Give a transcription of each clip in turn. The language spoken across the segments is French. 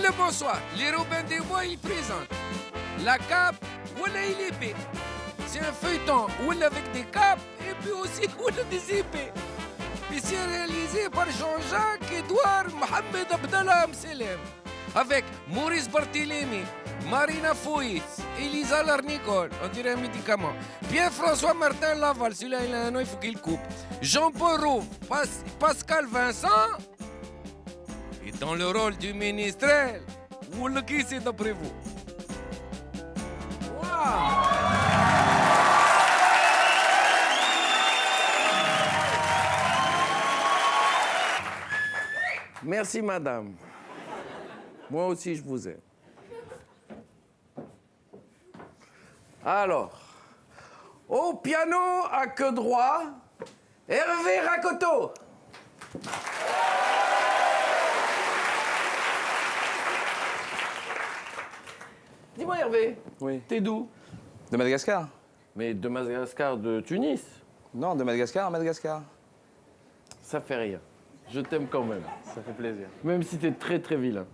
le bonsoir. Les Robin des Bois, ils présentent la cape ou il épée. C'est un feuilleton ou avec des capes et puis aussi ou des épées. Et c'est réalisé par Jean-Jacques Edouard Mohamed Abdallah Mselem. Avec Maurice Barthélémy, Marina Foïs, Elisa Larnicole, on dirait un médicament. Pierre-François Martin Laval, celui-là il a un nom, il faut qu'il coupe. Jean-Paul Rouve, Pascal Vincent. Et dans le rôle du ministrel, vous le qui c'est d'après vous? Wow. Merci madame. Moi aussi je vous aime. Alors, au piano à queue droit, Hervé Rakoto. Dis-moi Hervé, Oui. t'es d'où? De Madagascar? Mais de Madagascar, de Tunis? Non, de Madagascar à Madagascar. Ça fait rien. Je t'aime quand même. Ça fait plaisir. Même si t'es très très vilain.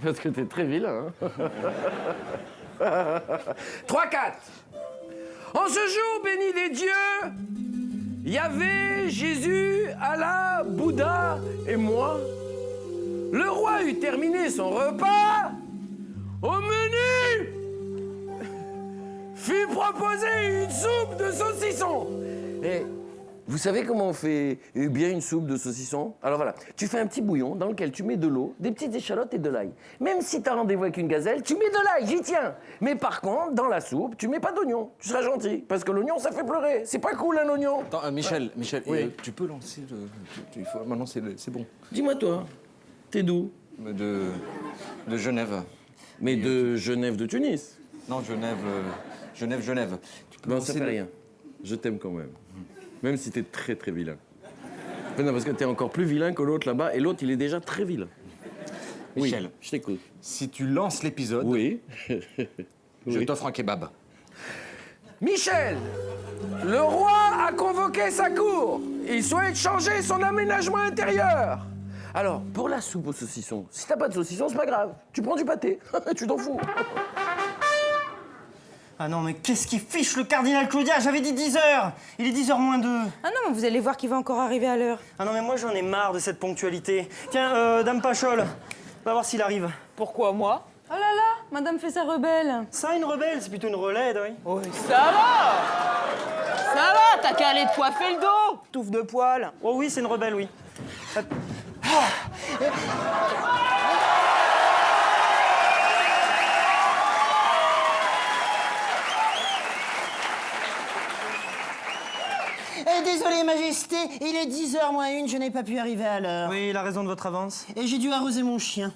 Parce que t'es très vilain. Hein. 3-4. En ce jour béni des dieux, Yahvé, Jésus, Allah, Bouddha et moi, le roi eut terminé son repas. Au menu fut proposée une soupe de saucisson. Et vous savez comment on fait bien une soupe de saucisson? Alors voilà, tu fais un petit bouillon dans lequel tu mets de l'eau, des petites échalotes et de l'ail. Même si t'as rendez-vous avec une gazelle, tu mets de l'ail, j'y tiens. Mais par contre, dans la soupe, tu mets pas d'oignon. Tu seras gentil, parce que l'oignon, ça fait pleurer. C'est pas cool, un oignon. Attends, Michel, Oui. tu peux lancer le... Maintenant, c'est bon. Dis-moi toi, t'es d'où? De Genève. Mais de Genève de Tunis. Non, Genève. Tu peux Non, lancer ça fait le- rien. Je t'aime quand même. Même si t'es très très vilain. Mais non, parce que t'es encore plus vilain que l'autre là-bas, et l'autre, il est déjà très vilain. Michel, Oui, je t'écoute. si tu lances l'épisode, Oui. je t'offre un kebab. Michel, le roi a convoqué sa cour. Il souhaite changer son aménagement intérieur. Alors, pour la soupe au saucisson, si t'as pas de saucisson, c'est pas grave. Tu prends du pâté. Tu t'en fous. Ah non, mais qu'est-ce qui fiche le cardinal Claudia? J'avais dit 10h. Il est 10h moins 2. Ah non, mais vous allez voir qu'il va encore arriver à l'heure. Ah non, mais moi j'en ai marre de cette ponctualité. Tiens, Dame Pachol, va voir s'il arrive. Pourquoi moi? Oh là là, madame fait sa rebelle. Ça, une rebelle, c'est plutôt une relaide, oui. Oui, ça va. Ça va, t'as qu'à aller te coiffer le dos. Touffe de poils. Oh oui, c'est une rebelle, oui. Désolé, Majesté, il est 10h moins 1, je n'ai pas pu arriver à l'heure. Oui, la raison de votre avance. Et j'ai dû arroser mon chien.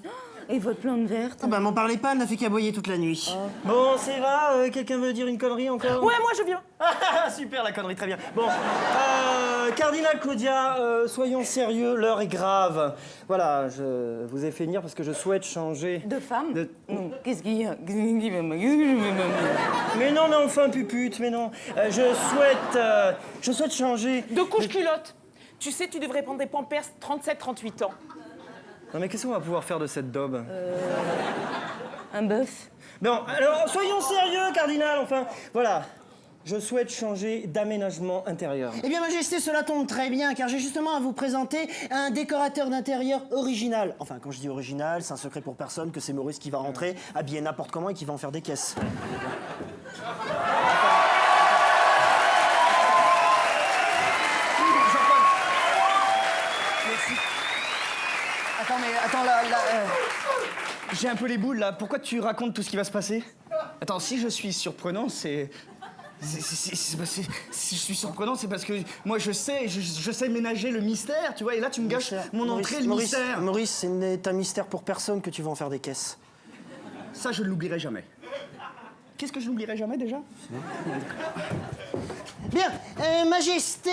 Et votre plante verte? Ah bah, m'en parlez pas, elle n'a fait qu'aboyer toute la nuit. Bon, c'est va, quelqu'un veut dire une connerie encore? Ouais, moi je viens. Ah, super la connerie, très bien. Bon, cardinal Claudia, soyons sérieux, l'heure est grave. Voilà, je vous ai fait venir parce que je souhaite changer... De femme? De- Non, qu'est-ce qu'il y a? Mais non, mais enfin, pupute, mais non. Je souhaite changer... De couche-culotte. Tu sais, tu devrais prendre des Pampers 37-38 ans. Non, mais qu'est-ce qu'on va pouvoir faire de cette daube? Un bœuf? Bon, alors, soyons sérieux, cardinal, enfin, voilà. Je souhaite changer d'aménagement intérieur. Eh bien, Majesté, cela tombe très bien, car j'ai justement à vous présenter un décorateur d'intérieur original. Enfin, quand je dis original, c'est un secret pour personne que c'est Maurice qui va rentrer, habillé n'importe comment et qui va en faire des caisses. Attends, là, j'ai un peu les boules, là. Pourquoi tu racontes tout ce qui va se passer? Attends, si je suis surprenant, si je suis surprenant, c'est parce que moi je sais ménager le mystère, tu vois, et là tu me gâches mon entrée, le mystère. Maurice, ce n'est un mystère pour personne que tu vas en faire des caisses. Ça, je ne l'oublierai jamais. Qu'est-ce que je n'oublierai jamais déjà? Bien, Majesté,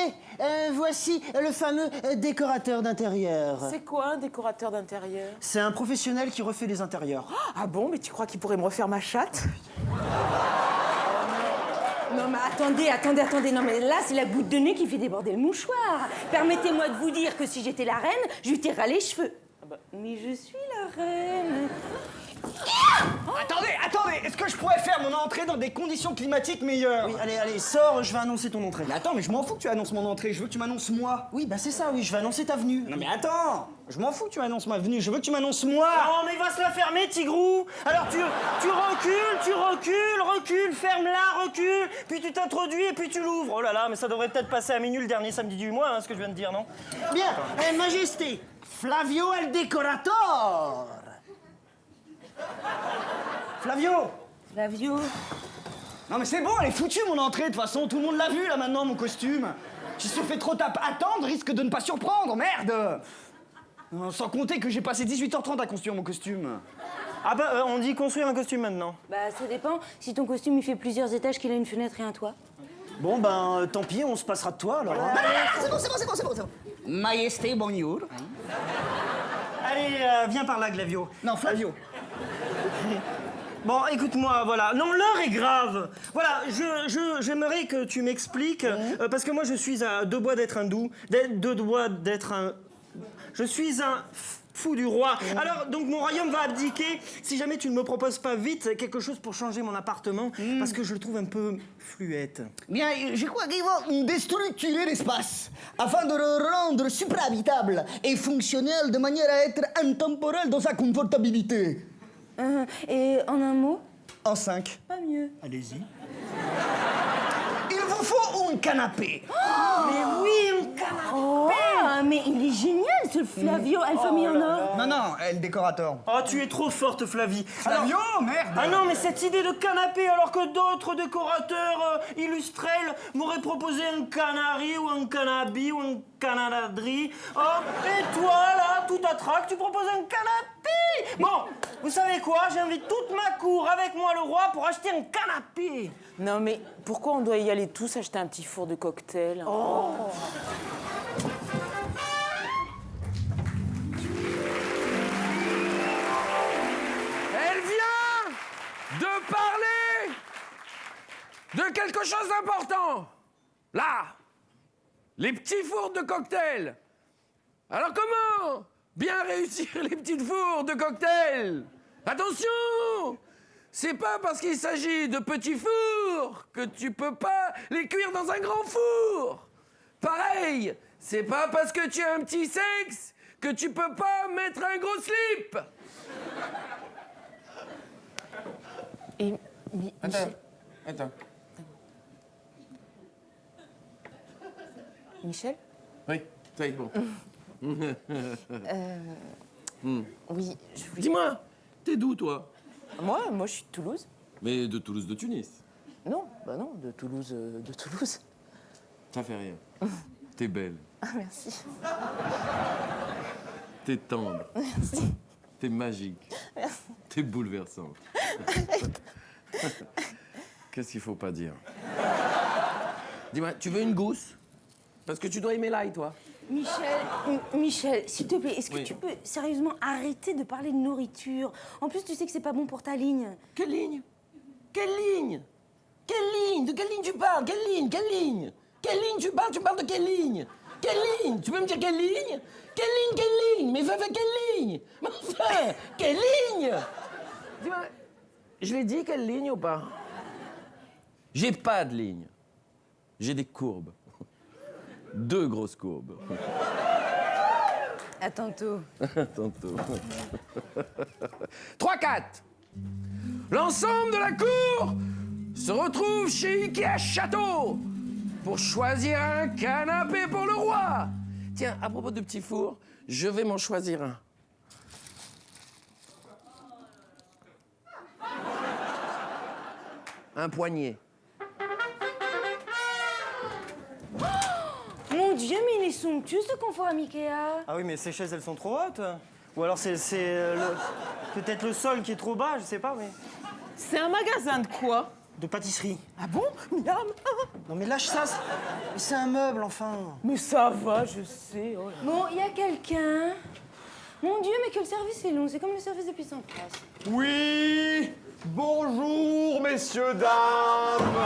voici le fameux décorateur d'intérieur. C'est quoi un décorateur d'intérieur? C'est un professionnel qui refait les intérieurs. Ah bon, mais tu crois qu'il pourrait me refaire ma chatte? Non mais attendez, non mais là c'est la goutte de nez qui fait déborder le mouchoir. Permettez-moi de vous dire que si j'étais la reine, je lui tirerais les cheveux. Mais je suis la reine. Attendez, est-ce que je pourrais faire mon entrée dans des conditions climatiques meilleures? Oui, allez, sors, je vais annoncer ton entrée. Mais attends, mais je m'en fous que tu annonces mon entrée, je veux que tu m'annonces moi. Oui, bah c'est ça, oui, je vais annoncer ta venue. Non mais attends, je m'en fous que tu annonces ma venue, je veux que tu m'annonces moi. Non, mais il va se la fermer, Tigrou. Alors tu recules, ferme-la, recule, puis tu t'introduis et puis tu l'ouvres. Oh là là, mais ça devrait peut-être passer à minuit le dernier samedi du mois, hein, ce que je viens de dire, non? Bien, Majesté, Flavio el Decorator. Flavio. Non mais c'est bon, elle est foutue mon entrée, de toute façon, tout le monde l'a vu là maintenant, mon costume. Si se fait trop attendre, risque de ne pas surprendre, merde. Sans compter que j'ai passé 18h30 à construire mon costume. Ah bah, on dit construire un costume maintenant. Bah, ça dépend. Si ton costume, il fait plusieurs étages, qu'il a une fenêtre et un toit. Bon, ben, tant pis, on se passera de toi, alors. Hein. C'est bon. Majesté, bonjour. Allez, viens par là, Glavio. Non, Flavio. Bon, écoute-moi, voilà. Non, l'heure est grave. Voilà, j'aimerais que tu m'expliques, parce que moi, je suis à deux doigts d'être un deux doigts d'être un... Je suis un fou du roi. Alors, donc, mon royaume va abdiquer si jamais tu ne me proposes pas vite quelque chose pour changer mon appartement, parce que je le trouve un peu fluette. Bien, je crois qu'ils vont déstructurer l'espace afin de le rendre suprahabitable et fonctionnel de manière à être intemporel dans sa confortabilité. Et en un mot, En 5. pas mieux. Allez-y. Il vous faut un canapé. Mais oui, un canapé. Oh, mais il est génial, ce Flavio, alpha-mis en or. Non, elle décorateur. Oh, tu es trop forte, Flavie. Flavio, merde. Ah non, mais cette idée de canapé, alors que d'autres décorateurs illustrels m'auraient proposé un canari ou un canabi ou un canadadri. Oh, et toi, là, tout à trac, tu proposes un canapé. Bon, vous savez quoi? J'invite toute ma cour avec moi, le roi, pour acheter un canapé. Non, mais pourquoi on doit y aller tous acheter un petit four de cocktail? Elle vient de parler de quelque chose d'important. Là, les petits fours de cocktail. Alors comment bien réussir les petites fours de cocktail? Attention! C'est pas parce qu'il s'agit de petits fours que tu peux pas les cuire dans un grand four. Pareil, c'est pas parce que tu as un petit sexe que tu peux pas mettre un gros slip. Et Attends. Michel? Oui, ça y est, bon. Oui, je voulais... Dis-moi, t'es d'où, toi? Moi, je suis de Toulouse. Mais de Toulouse, de Tunis. Non, bah non, de Toulouse, Ça fait rien. T'es belle. Ah, merci. T'es tendre. Merci. T'es magique. T'es bouleversante. Qu'est-ce qu'il faut pas dire? Dis-moi, tu veux une gousse? Parce que tu dois aimer l'ail, toi. Michel, s'il te plaît, est-ce que Oui. tu peux sérieusement arrêter de parler de nourriture? En plus, tu sais que c'est pas bon pour ta ligne. Quelle ligne? Quelle ligne? Quelle ligne? De quelle ligne tu parles? Quelle ligne? Quelle ligne? Quelle ligne tu parles? Tu parles de quelle ligne? Quelle ligne? Tu peux me dire quelle ligne? Quelle ligne? Quelle ligne? Mais quelle ligne? Mais enfin, quelle ligne? Dis-moi, je l'ai dit quelle ligne ou pas? J'ai pas de ligne. J'ai des courbes. 2 grosses courbes. À tantôt. Tantôt. 3-4. L'ensemble de la cour se retrouve chez Ikea Château pour choisir un canapé pour le roi. Tiens, à propos de petits fours, je vais m'en choisir un. Un poignet. Mon Dieu, mais il est somptueux, ce confort à Ikea. Ah oui, mais ces chaises, elles sont trop hautes. Ou alors c'est peut-être le sol qui est trop bas, je sais pas, mais... C'est un magasin de quoi? De pâtisserie. Ah bon? Miam? Non, mais lâche ça, c'est un meuble, enfin. Mais ça va, je sais. Oh là. Bon, il y a quelqu'un. Mon Dieu, mais que le service est long, c'est comme le service de puissance place. Oui, bonjour messieurs, dames.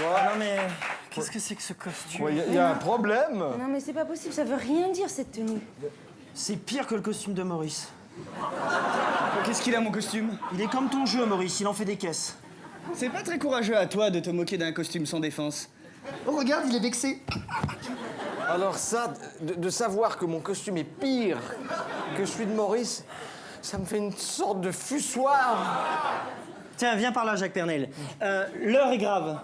Ah non mais, qu'est-ce que c'est que ce costume? Il y a un problème. Non, mais c'est pas possible, ça veut rien dire cette tenue. C'est pire que le costume de Maurice. Qu'est-ce qu'il a, mon costume? Il est comme ton jeu, Maurice, il en fait des caisses. C'est pas très courageux à toi de te moquer d'un costume sans défense. Oh, regarde, il est vexé. Alors ça, de savoir que mon costume est pire que celui de Maurice, ça me fait une sorte de fussoir. Tiens, viens par là, Jacques Pernel. L'heure est grave.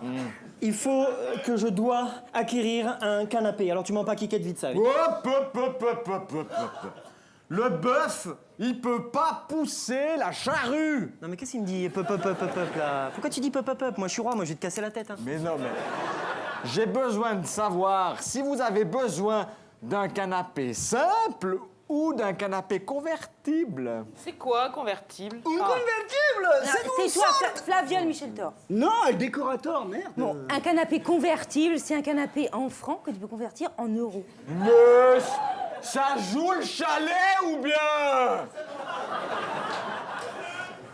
Il faut que je dois acquérir un canapé. Alors tu m'en pas quiquette vite ça. Hop, hop, hop, hop, hop, hop, hop. Le bœuf, il peut pas pousser la charrue. Non mais qu'est-ce qu'il me dit pop pop pop pop pop là? Pourquoi tu dis pop pop pop? Moi je suis roi, moi je vais te casser la tête. Hein. Mais non, mais... J'ai besoin de savoir si vous avez besoin d'un canapé simple ou d'un canapé convertible. C'est quoi, convertible? Une convertible. C'est nous Tais-toi, ça. Flaviole Michel Thor. Non, le décorateur, merde. Bon, un canapé convertible, c'est un canapé en francs que tu peux convertir en euros. Mais ça joue le chalet ou bien?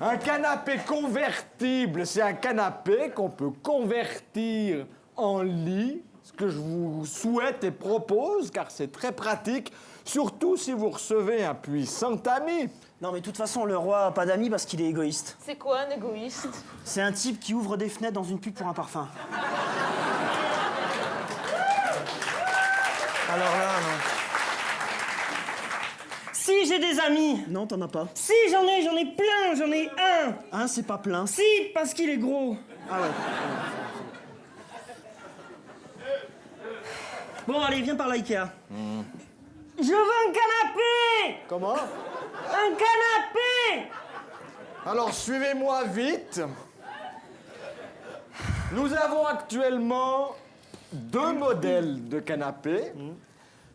Un canapé convertible, c'est un canapé qu'on peut convertir en lit, ce que je vous souhaite et propose, car c'est très pratique, surtout si vous recevez un puissant ami. Non mais de toute façon, le roi a pas d'amis parce qu'il est égoïste. C'est quoi un égoïste? C'est un type qui ouvre des fenêtres dans une pub pour un parfum. Alors là, non. Si j'ai des amis. Non, t'en as pas. Si j'en ai plein, j'en ai un. Un, c'est pas plein. Si, parce qu'il est gros. Ah ouais. Bon, allez, viens par là, Ikea. Je veux un canapé. Comment? Un canapé. Alors, suivez-moi vite. Nous avons actuellement 2 modèles de canapés.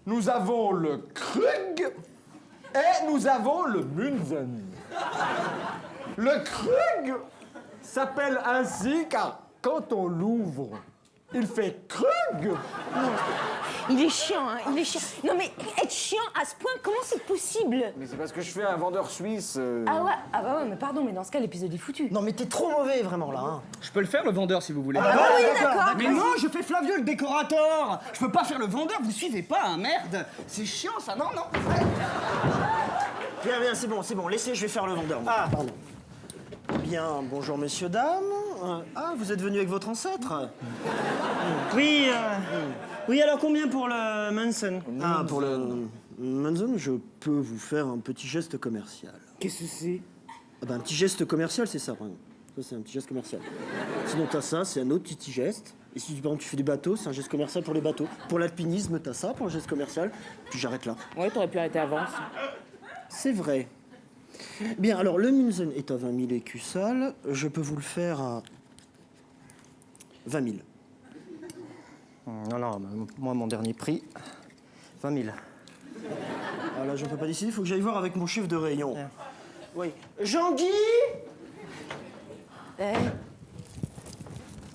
Nous avons le Krug et nous avons le Munzen. Le Krug s'appelle ainsi car quand on l'ouvre, il fait Krug. Il est chiant, hein, il est chiant. Non mais être chiant à ce point, comment c'est possible? Mais c'est parce que je fais un vendeur suisse. Ah ouais, mais pardon, mais dans ce cas, l'épisode est foutu. Non mais t'es trop mauvais vraiment là. Hein. Je peux le faire, le vendeur, si vous voulez. Ah oui, d'accord. Mais non, je fais Flavio, le décorateur. Je peux pas faire le vendeur, vous suivez pas, hein, merde. C'est chiant, ça, non, non. Bien, c'est bon, laissez, je vais faire le vendeur. Ah, pardon. Bien, bonjour messieurs, dames. Ah, vous êtes venus avec votre ancêtre? Oui, oui, alors combien pour le Manson? Ah, pour le Manson, je peux vous faire un petit geste commercial. Qu'est-ce que c'est? Ah ben, un petit geste commercial, c'est ça, par exemple. Ça, c'est un petit geste commercial. Sinon, t'as ça, c'est un autre petit geste. Et si, par exemple, tu fais des bateaux, c'est un geste commercial pour les bateaux. Pour l'alpinisme, t'as ça, pour le geste commercial. Puis j'arrête là. Ouais, t'aurais pu arrêter avant. C'est vrai. Bien, alors, le Munzen est à 20 000 écus sales. Je peux vous le faire à 20 000. Non, moi, mon dernier prix, 20 000. Ah là, je ne peux pas décider, il faut que j'aille voir avec mon chef de rayon. Oui. Jean-Guy?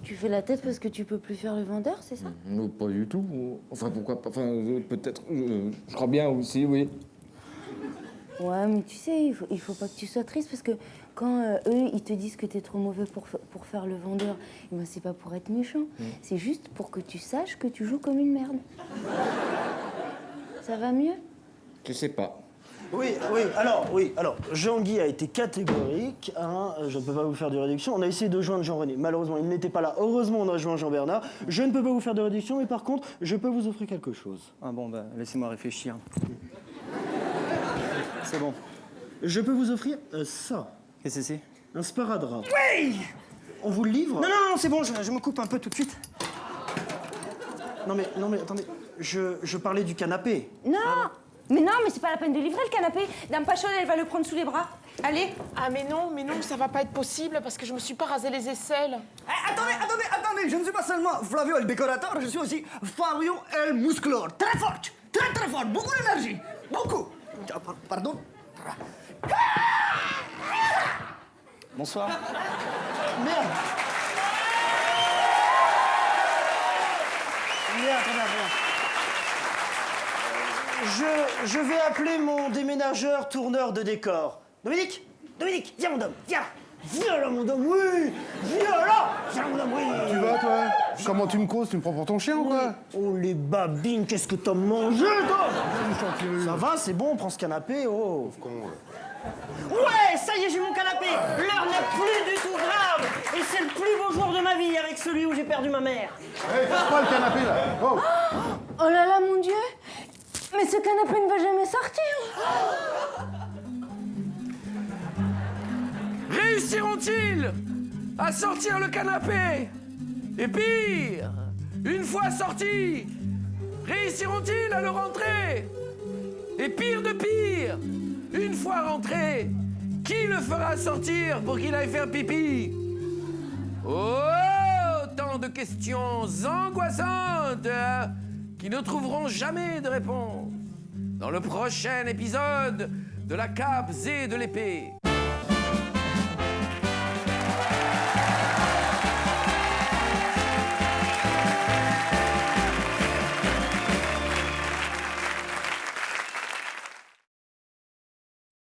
Tu fais la tête parce que tu peux plus faire le vendeur, c'est ça? Non, pas du tout. Enfin, pourquoi pas? Enfin, peut-être. Je crois bien aussi, oui. Ouais, mais tu sais, il faut pas que tu sois triste parce que quand eux, ils te disent que t'es trop mauvais pour faire le vendeur, eh ben, c'est pas pour être méchant. C'est juste pour que tu saches que tu joues comme une merde. Ça va mieux? Je sais pas. Oui, alors, Jean-Guy a été catégorique, hein, je ne peux pas vous faire de réduction. On a essayé de joindre Jean-René, malheureusement, il n'était pas là. Heureusement, on a joint Jean-Bernard. Je ne peux pas vous faire de réduction, mais par contre, je peux vous offrir quelque chose. Ah bon, bah, laissez-moi réfléchir. C'est bon. Je peux vous offrir ça, Qu'est-ce que c'est? un sparadrap. Oui! On vous le livre? Non, c'est bon, je me coupe un peu tout de suite. Non mais, attendez, je parlais du canapé. Non! Mais c'est pas la peine de livrer le canapé. Dame Pachol, elle va le prendre sous les bras. Allez. Ah mais non, ça va pas être possible parce que je me suis pas rasé les aisselles. Attendez, je ne suis pas seulement Flavio, le décorateur, je suis aussi Fabio, el musclor. Très fort, beaucoup d'énergie, beaucoup. Pardon? Bonsoir. Merde. Bien, très bien. Je vais appeler mon déménageur tourneur de décor. Dominique, viens mon homme, viens. Viens là, mon homme, oui. Viens là, mon homme, oui. Tu vas, toi? Comment tu me causes? Tu me prends pour ton chien ou quoi? Oh, les babines, qu'est-ce que t'as mangé, toi? Ça va, c'est bon, on prend ce canapé, oh. Ouais, ça y est, j'ai mon canapé. L'heure n'est plus du tout grave. Et c'est le plus beau jour de ma vie avec celui où j'ai perdu ma mère. Hé, casse pas le canapé, là. Oh. Oh là là, mon Dieu! Mais ce canapé ne va jamais sortir! Réussiront-ils à sortir le canapé? Et pire, une fois sorti, réussiront-ils à le rentrer? Et pire de pire, une fois rentré, qui le fera sortir pour qu'il aille faire pipi? Oh, tant de questions angoissantes hein, qui ne trouveront jamais de réponse dans le prochain épisode de La Cape et de l'épée.